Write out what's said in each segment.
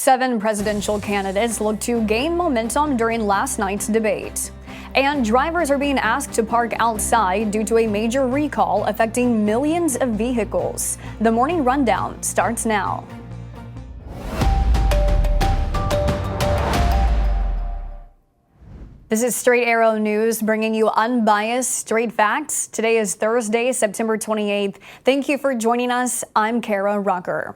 7 presidential candidates look to gain momentum during last night's debate. And drivers are being asked to park outside due to a major recall affecting millions of vehicles. The morning rundown starts now. This is Straight Arrow News, bringing you unbiased, straight facts. Today is Thursday, September 28th. Thank you for joining us. I'm Kara Rucker.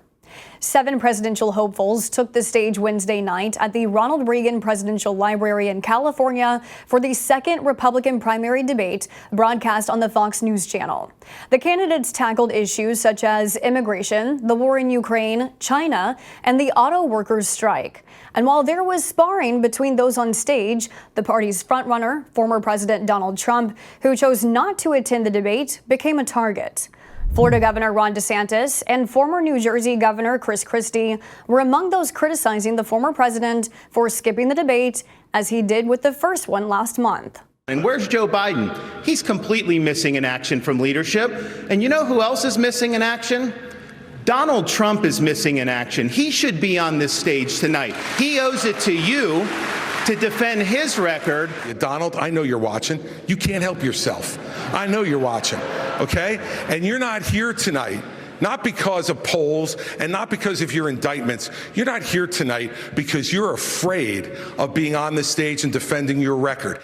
7 presidential hopefuls took the stage Wednesday night at the Ronald Reagan Presidential Library in California for the second Republican primary debate broadcast on the Fox News channel. The candidates tackled issues such as immigration, the war in Ukraine, China, and the auto workers' strike. And while there was sparring between those on stage, the party's frontrunner, former President Donald Trump, who chose not to attend the debate, became a target. Florida Governor Ron DeSantis and former New Jersey Governor Chris Christie were among those criticizing the former president for skipping the debate, as he did with the first one last month. And where's Joe Biden? He's completely missing in action from leadership. And you know who else is missing in action? Donald Trump is missing in action. He should be on this stage tonight. He owes it to you to defend his record. Donald, I know you're watching. You can't help yourself. I know you're watching, okay? And you're not here tonight, not because of polls and not because of your indictments. You're not here tonight because you're afraid of being on the stage and defending your record.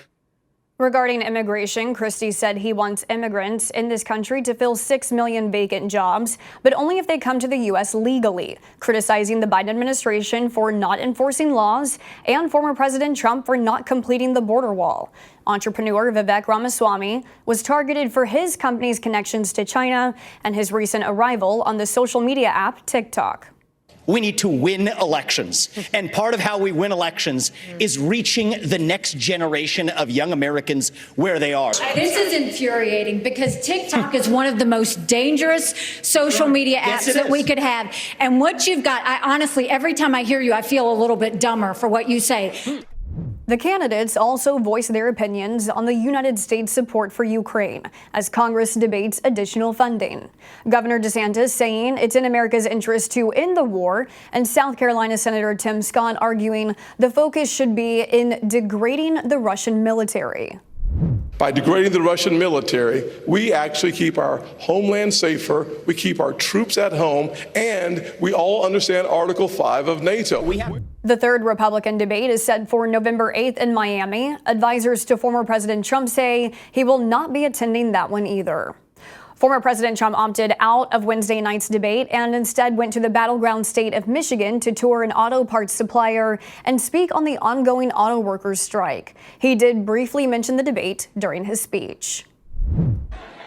Regarding immigration, Christie said he wants immigrants in this country to fill 6 million vacant jobs, but only if they come to the U.S. legally, criticizing the Biden administration for not enforcing laws and former President Trump for not completing the border wall. Entrepreneur Vivek Ramaswamy was targeted for his company's connections to China and his recent arrival on the social media app TikTok. We need to win elections. And part of how we win elections is reaching the next generation of young Americans where they are. This is infuriating because TikTok is one of the most dangerous social media apps that we could have. And what you've got, I honestly, every time I hear you, I feel a little bit dumber for what you say. The candidates also voiced their opinions on the United States' support for Ukraine as Congress debates additional funding. Governor DeSantis saying it's in America's interest to end the war, and South Carolina Senator Tim Scott arguing the focus should be in degrading the Russian military. By degrading the Russian military, we actually keep our homeland safer, we keep our troops at home, and we all understand Article 5 of NATO. The third Republican debate is set for November 8th in Miami. Advisors to former President Trump say he will not be attending that one either. Former President Trump opted out of Wednesday night's debate and instead went to the battleground state of Michigan to tour an auto parts supplier and speak on the ongoing auto workers' strike. He did briefly mention the debate during his speech.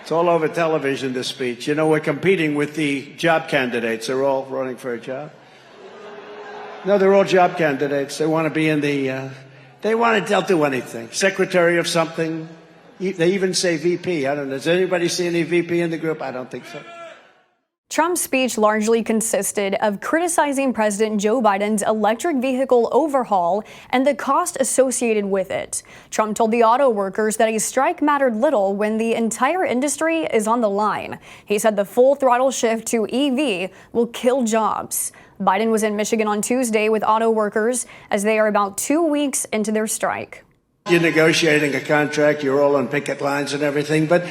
It's all over television, this speech. You know, we're competing with the job candidates. They're all running for a job. No, they're all job candidates. They want to be in the, they'll do anything. Secretary of something. They even say VP. I don't know. Does anybody see any VP in the group? I don't think so. Trump's speech largely consisted of criticizing President Joe Biden's electric vehicle overhaul and the cost associated with it. Trump told the auto workers that a strike mattered little when the entire industry is on the line. He said the full throttle shift to EV will kill jobs. Biden was in Michigan on Tuesday with auto workers as they are about 2 weeks into their strike. You're negotiating a contract, you're all on picket lines and everything, but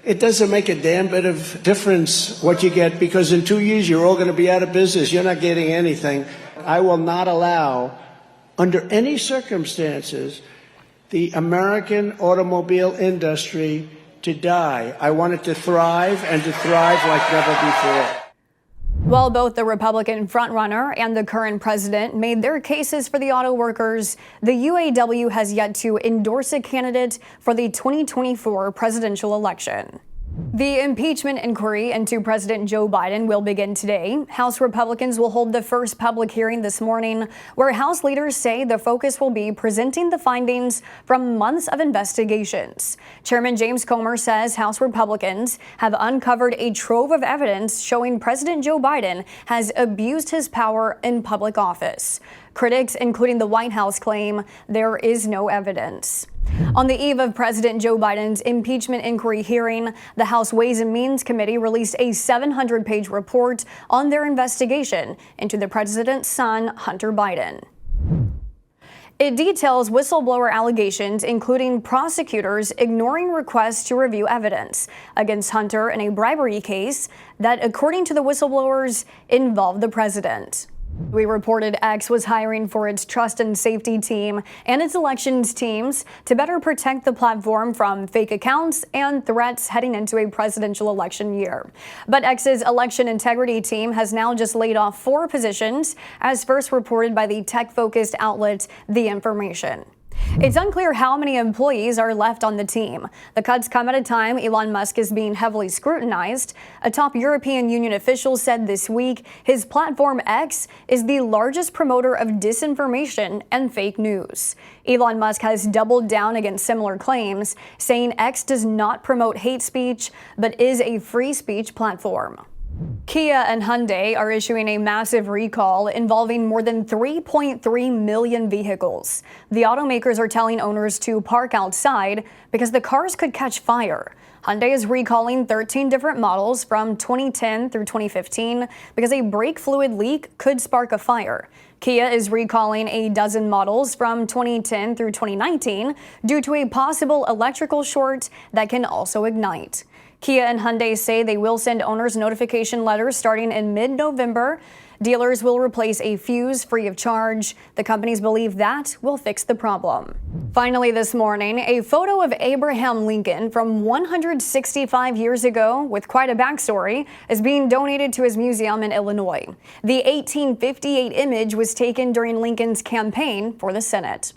it doesn't make a damn bit of difference what you get, because in 2 years you're all going to be out of business. You're not getting anything. I will not allow, under any circumstances, the American automobile industry to die. I want it to thrive, and to thrive like never before. While both the Republican frontrunner and the current president made their cases for the auto workers, the UAW has yet to endorse a candidate for the 2024 presidential election. The impeachment inquiry into President Joe Biden will begin today. House Republicans will hold the first public hearing this morning, where House leaders say the focus will be presenting the findings from months of investigations. Chairman James Comer says House Republicans have uncovered a trove of evidence showing President Joe Biden has abused his power in public office. Critics, including the White House, claim there is no evidence. On the eve of President Joe Biden's impeachment inquiry hearing, the House Ways and Means Committee released a 700-page report on their investigation into the president's son, Hunter Biden. It details whistleblower allegations, including prosecutors ignoring requests to review evidence against Hunter in a bribery case that, according to the whistleblowers, involved the president. We reported X was hiring for its trust and safety team and its elections teams to better protect the platform from fake accounts and threats heading into a presidential election year. But X's election integrity team has now just laid off 4 positions, as first reported by the tech-focused outlet The Information. It's unclear how many employees are left on the team. The cuts come at a time Elon Musk is being heavily scrutinized. A top European Union official said this week his platform X is the largest promoter of disinformation and fake news. Elon Musk has doubled down against similar claims, saying X does not promote hate speech, but is a free speech platform. Kia and Hyundai are issuing a massive recall involving more than 3.3 million vehicles. The automakers are telling owners to park outside because the cars could catch fire. Hyundai is recalling 13 different models from 2010 through 2015 because a brake fluid leak could spark a fire. Kia is recalling a dozen models from 2010 through 2019 due to a possible electrical short that can also ignite. Kia and Hyundai say they will send owners notification letters starting in mid-November. Dealers will replace a fuse free of charge. The companies believe that will fix the problem. Finally this morning, a photo of Abraham Lincoln from 165 years ago with quite a backstory is being donated to his museum in Illinois. The 1858 image was taken during Lincoln's campaign for the Senate.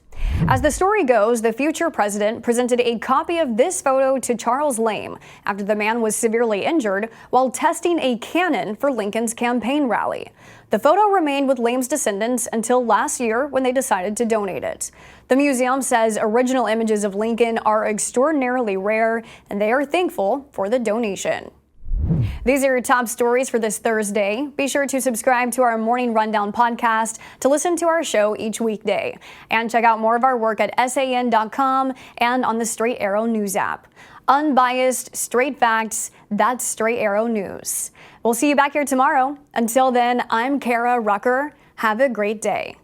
As the story goes, the future president presented a copy of this photo to Charles Lame after the man was severely injured while testing a cannon for Lincoln's campaign rally. The photo remained with Lame's descendants until last year when they decided to donate it. The museum says original images of Lincoln are extraordinarily rare, and they are thankful for the donation. These are your top stories for this Thursday. Be sure to subscribe to our Morning Rundown podcast to listen to our show each weekday. And check out more of our work at san.com and on the Straight Arrow News app. Unbiased, straight facts, that's Straight Arrow News. We'll see you back here tomorrow. Until then, I'm Kara Rucker. Have a great day.